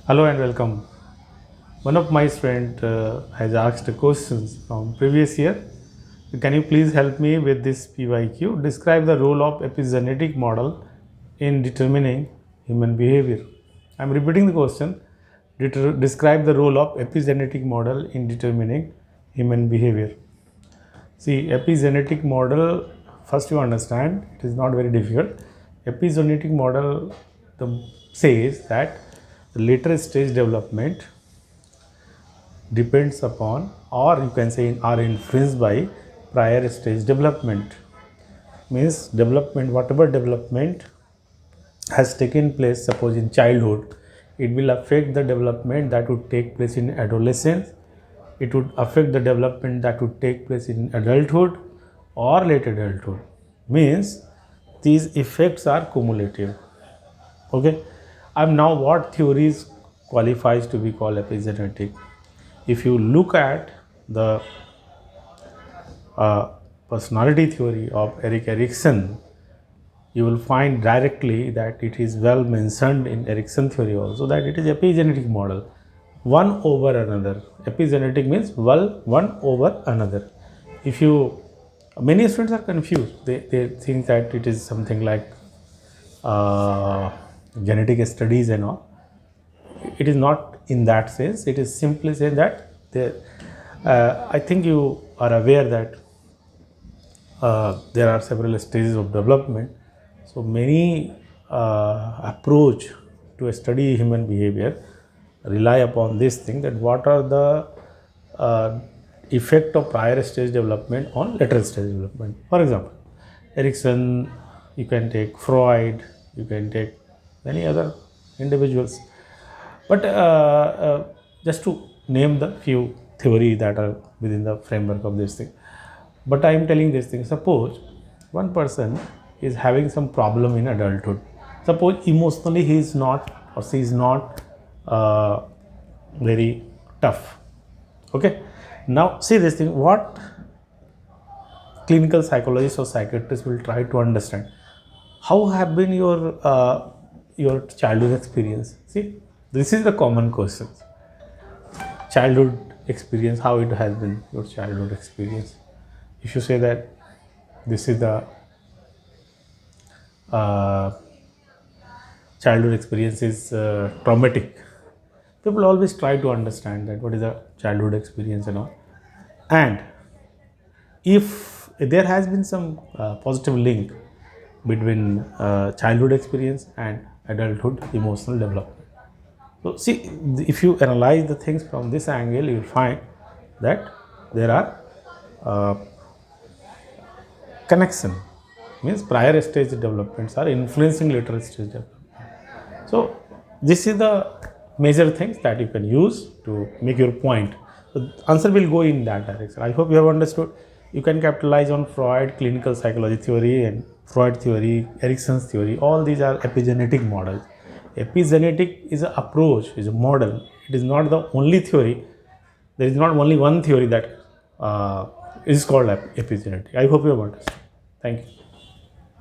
Hello and welcome. One of my friend has asked questions from previous year. Can you please help me with this PYQ? Describe the role of epigenetic model in determining human behavior. I am repeating the question. Describe the role of epigenetic model in determining human behavior. See, epigenetic model, first you understand, it is not very difficult. Epigenetic model says that the later stage development depends upon, or you can say are influenced by prior stage development. Means development, whatever development has taken place, suppose in childhood, it will affect the development that would take place in adolescence. It would affect the development that would take place in adulthood or late adulthood. Means these effects are cumulative. Okay. Now what theories qualifies to be called epigenetic? If you look at the personality theory of Erik Erikson, you will find directly that it is well mentioned in Erikson theory also that it is epigenetic model, one over another. Epigenetic means one over another. If you, many students are confused. They think that it is something like genetic studies and all. It is not in that sense. It is simply saying that I think you are aware that there are several stages of development. So many approach to study human behavior rely upon this thing, that what are the effect of prior stage development on later stage development. For example, Erikson, you can take Freud, you can take many other individuals. But just to name the few theory that are within the framework of this thing. But I am telling this thing. Suppose one person is having some problem in adulthood. Suppose emotionally he is not or she is not very tough. Okay. Now see this thing. What clinical psychologists or psychiatrists will try to understand, how have been your childhood experience. See, this is the common question. Childhood experience, how it has been your childhood experience. If you say that this is the childhood experience is traumatic, people always try to understand that what is the childhood experience and all. And if there has been some positive link between childhood experience and adulthood emotional development. So see, if you analyze the things from this angle, you will find that there are connection. Means prior stage developments are influencing later stage development. So this is the major things that you can use to make your point. So the answer will go in that direction. I hope you have understood. You can capitalize on Freud, clinical psychology theory, and Freud theory, Erikson's theory. All these are epigenetic models. Epigenetic is an approach, is a model. It is not the only theory. There is not only one theory that is called epigenetic. I hope you have understood. Thank you.